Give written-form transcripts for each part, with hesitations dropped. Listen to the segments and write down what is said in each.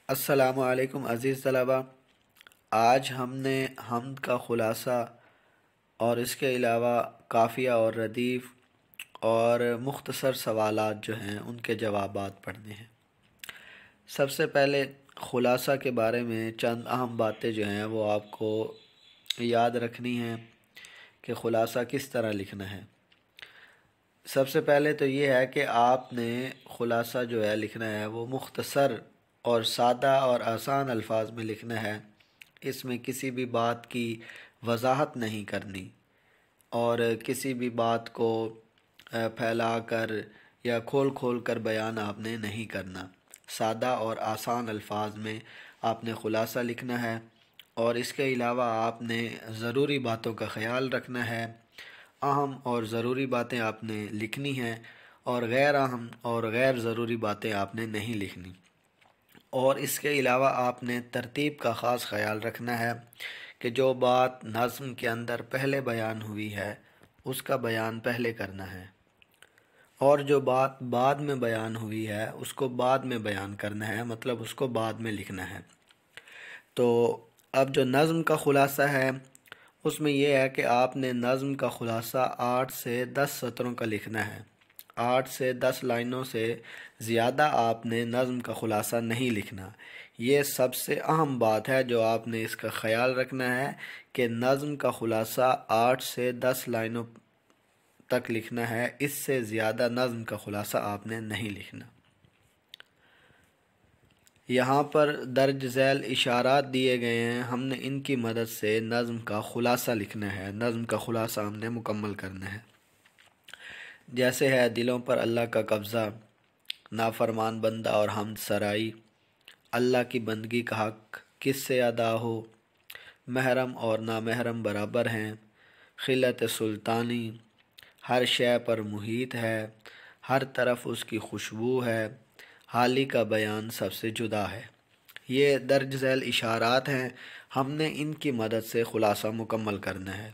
السلام علیکم عزیز طلبہ۔ آج ہم نے حمد کا خلاصہ اور اس کے علاوہ قافیہ اور ردیف اور مختصر سوالات جو ہیں ان کے جوابات پڑھنے ہیں۔ سب سے پہلے خلاصہ کے بارے میں چند اہم باتیں جو ہیں وہ آپ کو یاد رکھنی ہیں کہ خلاصہ کس طرح لکھنا ہے۔ سب سے پہلے تو یہ ہے کہ آپ نے خلاصہ جو ہے لکھنا ہے وہ مختصر اور سادہ اور آسان الفاظ میں لکھنا ہے۔ اس میں کسی بھی بات کی وضاحت نہیں کرنی اور کسی بھی بات کو پھیلا کر یا کھول کھول کر بیان آپ نے نہیں کرنا۔ سادہ اور آسان الفاظ میں آپ نے خلاصہ لکھنا ہے، اور اس کے علاوہ آپ نے ضروری باتوں کا خیال رکھنا ہے۔ اہم اور ضروری باتیں آپ نے لکھنی ہیں اور غیر اہم اور غیر ضروری باتیں آپ نے نہیں لکھنی۔ اور اس کے علاوہ آپ نے ترتیب کا خاص خیال رکھنا ہے کہ جو بات نظم کے اندر پہلے بیان ہوئی ہے اس کا بیان پہلے کرنا ہے، اور جو بات بعد میں بیان ہوئی ہے اس کو بعد میں بیان کرنا ہے، مطلب اس کو بعد میں لکھنا ہے۔ تو اب جو نظم کا خلاصہ ہے اس میں یہ ہے کہ آپ نے نظم کا خلاصہ 8 سے 10 سطروں کا لکھنا ہے۔ 8 سے 10 لائنوں سے زیادہ آپ نے نظم کا خلاصہ نہیں لکھنا۔ یہ سب سے اہم بات ہے جو آپ نے اس کا خیال رکھنا ہے کہ نظم کا خلاصہ 8 سے 10 لائنوں تک لکھنا ہے، اس سے زیادہ نظم کا خلاصہ آپ نے نہیں لکھنا۔ یہاں پر درج ذیل اشارات دیے گئے ہیں، ہم نے ان کی مدد سے نظم کا خلاصہ لکھنا ہے، نظم کا خلاصہ ہم نے مکمل کرنا ہے۔ جیسے ہے دلوں پر اللہ کا قبضہ، نافرمان بندہ اور حمد سرائی، اللہ کی بندگی کا حق کس سے ادا ہو، محرم اور نامحرم برابر ہیں، خلت سلطانی، ہر شے پر محیط ہے، ہر طرف اس کی خوشبو ہے، حالی کا بیان سب سے جدا ہے۔ یہ درج ذیل اشارات ہیں، ہم نے ان کی مدد سے خلاصہ مکمل کرنا ہے۔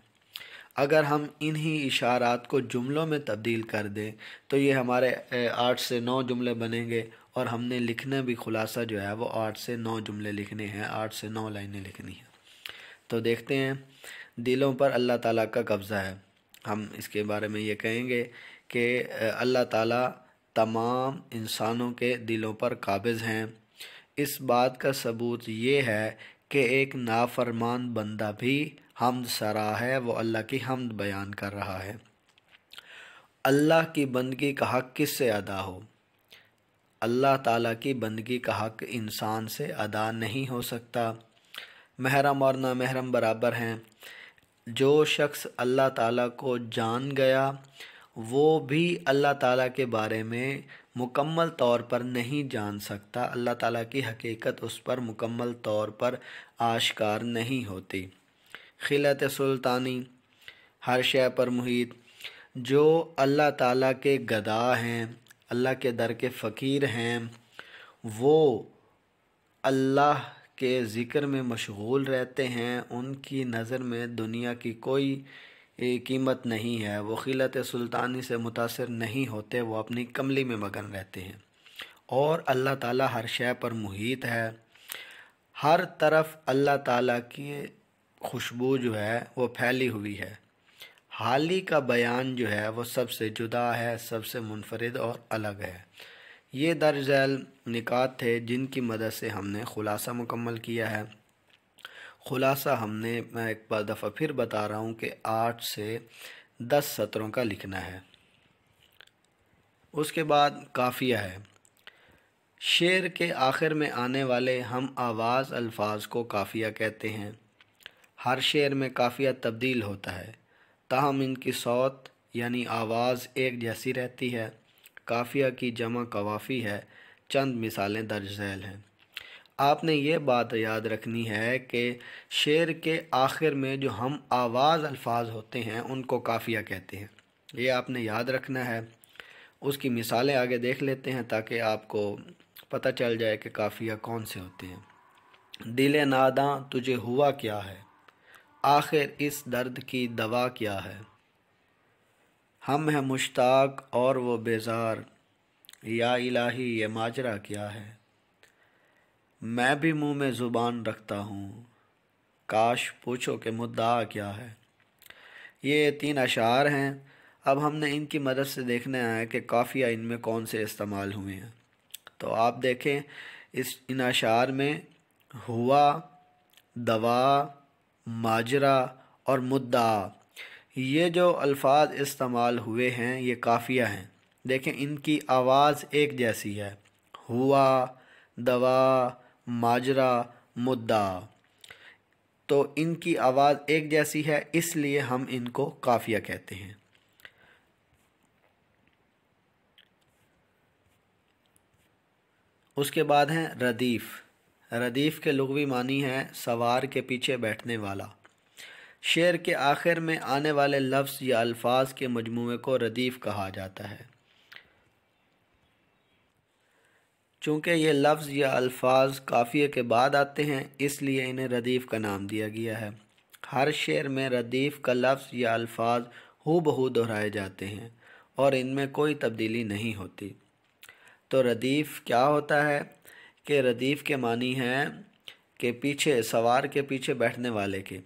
اگر ہم انہی اشارات کو جملوں میں تبدیل کر دیں تو یہ ہمارے 8 سے 9 جملے بنیں گے، اور ہم نے لکھنا بھی خلاصہ جو ہے وہ 8 سے 9 جملے لکھنے ہیں، 8 سے 9 لائنیں لکھنی ہیں۔ تو دیکھتے ہیں، دلوں پر اللہ تعالیٰ کا قبضہ ہے۔ ہم اس کے بارے میں یہ کہیں گے کہ اللہ تعالیٰ تمام انسانوں کے دلوں پر قابض ہیں۔ اس بات کا ثبوت یہ ہے کہ ایک نافرمان بندہ بھی حمد سرا ہے، وہ اللہ کی حمد بیان کر رہا ہے۔ اللہ کی بندگی کا حق کس سے ادا ہو؟ اللہ تعالیٰ کی بندگی کا حق انسان سے ادا نہیں ہو سکتا۔ محرم اور نامحرم برابر ہیں۔ جو شخص اللہ تعالیٰ کو جان گیا وہ بھی اللہ تعالیٰ کے بارے میں مکمل طور پر نہیں جان سکتا، اللہ تعالیٰ کی حقیقت اس پر مکمل طور پر آشکار نہیں ہوتی۔ خلت سلطانی، ہر شے پر محیط، جو اللہ تعالیٰ کے گدا ہیں، اللہ کے در کے فقیر ہیں، وہ اللہ کے ذکر میں مشغول رہتے ہیں، ان کی نظر میں دنیا کی کوئی قیمت نہیں ہے، وہ خلت سلطانی سے متاثر نہیں ہوتے، وہ اپنی کملی میں مگن رہتے ہیں۔ اور اللہ تعالیٰ ہر شے پر محیط ہے، ہر طرف اللہ تعالیٰ کی خوشبو جو ہے وہ پھیلی ہوئی ہے۔ حالی کا بیان جو ہے وہ سب سے جدا ہے، سب سے منفرد اور الگ ہے۔ یہ درج ذیل نکات تھے جن کی مدد سے ہم نے خلاصہ مکمل کیا ہے۔ خلاصہ ہم نے، میں ایک بار دفعہ پھر بتا رہا ہوں کہ 8 سے 10 سطروں کا لکھنا ہے۔ اس کے بعد قافیہ ہے۔ شعر کے آخر میں آنے والے ہم آواز الفاظ کو قافیہ کہتے ہیں۔ ہر شعر میں قافیہ تبدیل ہوتا ہے، تاہم ان کی صوت یعنی آواز ایک جیسی رہتی ہے۔ قافیہ کی جمع قوافی ہے۔ چند مثالیں درج ذیل ہیں۔ آپ نے یہ بات یاد رکھنی ہے کہ شعر کے آخر میں جو ہم آواز الفاظ ہوتے ہیں ان کو قافیہ کہتے ہیں، یہ آپ نے یاد رکھنا ہے۔ اس کی مثالیں آگے دیکھ لیتے ہیں تاکہ آپ کو پتہ چل جائے کہ قافیہ کون سے ہوتے ہیں۔ دل ناداں تجھے ہوا کیا ہے، آخر اس درد کی دوا کیا ہے، ہم ہیں مشتاق اور وہ بیزار، یا الہی یہ ماجرا کیا ہے، میں بھی منہ میں زبان رکھتا ہوں، کاش پوچھو کہ مدعا کیا ہے۔ یہ 3 اشعار ہیں۔ اب ہم نے ان کی مدد سے دیکھنا ہے کہ قافیہ ان میں کون سے استعمال ہوئے ہیں۔ تو آپ دیکھیں ان اشعار میں ہوا، دوا، ماجرا اور مدعا، یہ جو الفاظ استعمال ہوئے ہیں یہ قافیہ ہیں۔ دیکھیں ان کی آواز ایک جیسی ہے، ہوا، دوا، ماجرا، مدعا، تو ان کی آواز ایک جیسی ہے، اس لیے ہم ان کو قافیہ کہتے ہیں۔ اس کے بعد ہیں ردیف۔ ردیف کے لغوی معنی ہے سوار کے پیچھے بیٹھنے والا۔ شعر کے آخر میں آنے والے لفظ یا الفاظ کے مجموعے کو ردیف کہا جاتا ہے۔ چونکہ یہ لفظ یا الفاظ قافیے کے بعد آتے ہیں اس لیے انہیں ردیف کا نام دیا گیا ہے۔ ہر شعر میں ردیف کا لفظ یا الفاظ ہو بہو دہرائے جاتے ہیں اور ان میں کوئی تبدیلی نہیں ہوتی۔ تو ردیف کیا ہوتا ہے کہ ردیف کے معنی ہے کہ پیچھے، سوار کے پیچھے بیٹھنے والے کے۔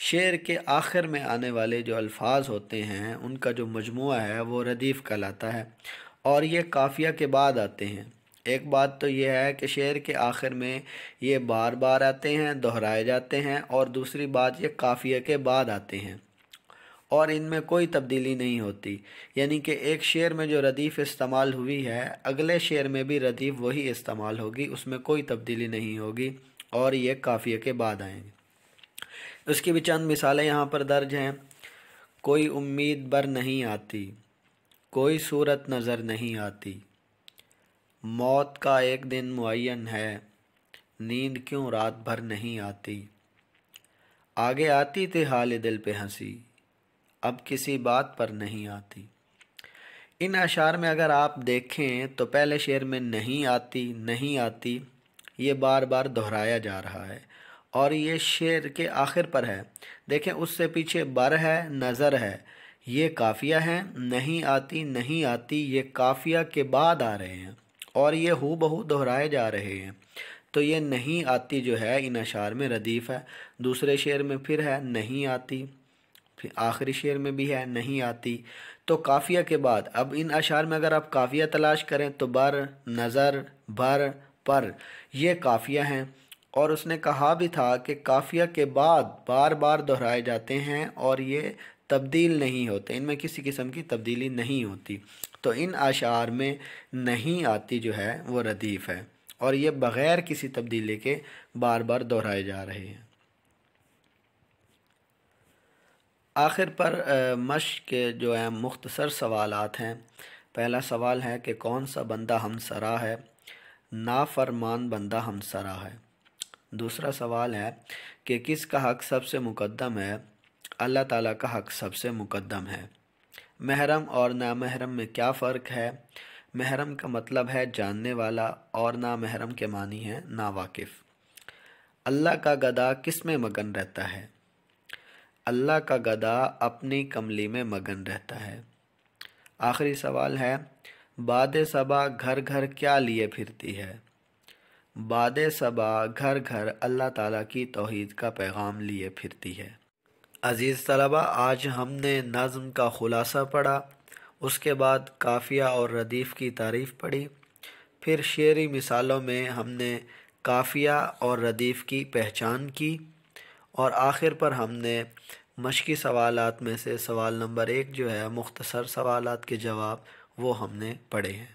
شعر کے آخر میں آنے والے جو الفاظ ہوتے ہیں ان کا جو مجموعہ ہے وہ ردیف کہلاتا ہے اور یہ قافیہ کے بعد آتے ہیں۔ ایک بات تو یہ ہے کہ شعر کے آخر میں یہ بار بار آتے ہیں، دہرائے جاتے ہیں، اور دوسری بات یہ قافیہ کے بعد آتے ہیں اور ان میں کوئی تبدیلی نہیں ہوتی، یعنی کہ ایک شعر میں جو ردیف استعمال ہوئی ہے اگلے شعر میں بھی ردیف وہی استعمال ہوگی، اس میں کوئی تبدیلی نہیں ہوگی اور یہ قافیہ کے بعد آئیں گے۔ اس کی بھی چند مثالیں یہاں پر درج ہیں۔ کوئی امید بر نہیں آتی، کوئی صورت نظر نہیں آتی، موت کا ایک دن معین ہے، نیند کیوں رات بھر نہیں آتی، آگے آتی تھی حال دل پہ ہنسی، اب کسی بات پر نہیں آتی۔ ان اشعار میں اگر آپ دیکھیں تو پہلے شعر میں نہیں آتی، نہیں آتی، یہ بار بار دہرایا جا رہا ہے اور یہ شعر کے آخر پر ہے۔ دیکھیں اس سے پیچھے بر ہے، نظر ہے، یہ قافیہ ہیں، نہیں آتی، نہیں آتی، یہ قافیہ کے بعد آ رہے ہیں اور یہ ہو بہو دہرائے جا رہے ہیں۔ تو یہ نہیں آتی جو ہے ان اشعار میں ردیف ہے۔ دوسرے شعر میں پھر ہے نہیں آتی، پھر آخری شعر میں بھی ہے نہیں آتی، تو قافیہ کے بعد۔ اب ان اشعار میں اگر آپ قافیہ تلاش کریں تو بر، نظر، بر، پر، یہ قافیہ ہیں، اور اس نے کہا بھی تھا کہ قافیہ کے بعد بار بار دہرائے جاتے ہیں اور یہ تبدیل نہیں ہوتے، ان میں کسی قسم کی تبدیلی نہیں ہوتی۔ تو ان اشعار میں نہیں آتی جو ہے وہ ردیف ہے اور یہ بغیر کسی تبدیلی کے بار بار دہرائے جا رہے ہیں۔ آخر پر مشق کے جو ہیں مختصر سوالات ہیں۔ پہلا سوال ہے کہ کون سا بندہ ہم سرا ہے؟ نافرمان بندہ ہم سرا ہے۔ دوسرا سوال ہے کہ کس کا حق سب سے مقدم ہے؟ اللہ تعالیٰ کا حق سب سے مقدم ہے۔ محرم اور نامحرم میں کیا فرق ہے؟ محرم کا مطلب ہے جاننے والا اور نامحرم کے معنی ہے ناواقف۔ اللہ کا گدھا کس میں مگن رہتا ہے؟ اللہ کا گدھا اپنی کملی میں مگن رہتا ہے۔ آخری سوال ہے باد صبا گھر گھر کیا لیے پھرتی ہے؟ باد صبا گھر گھر اللہ تعالیٰ کی توحید کا پیغام لیے پھرتی ہے۔ عزیز طلبہ، آج ہم نے نظم کا خلاصہ پڑھا، اس کے بعد قافیہ اور ردیف کی تعریف پڑھی، پھر شعری مثالوں میں ہم نے قافیہ اور ردیف کی پہچان کی، اور آخر پر ہم نے مشقی سوالات میں سے سوال نمبر 1 جو ہے مختصر سوالات کے جواب وہ ہم نے پڑھے ہیں۔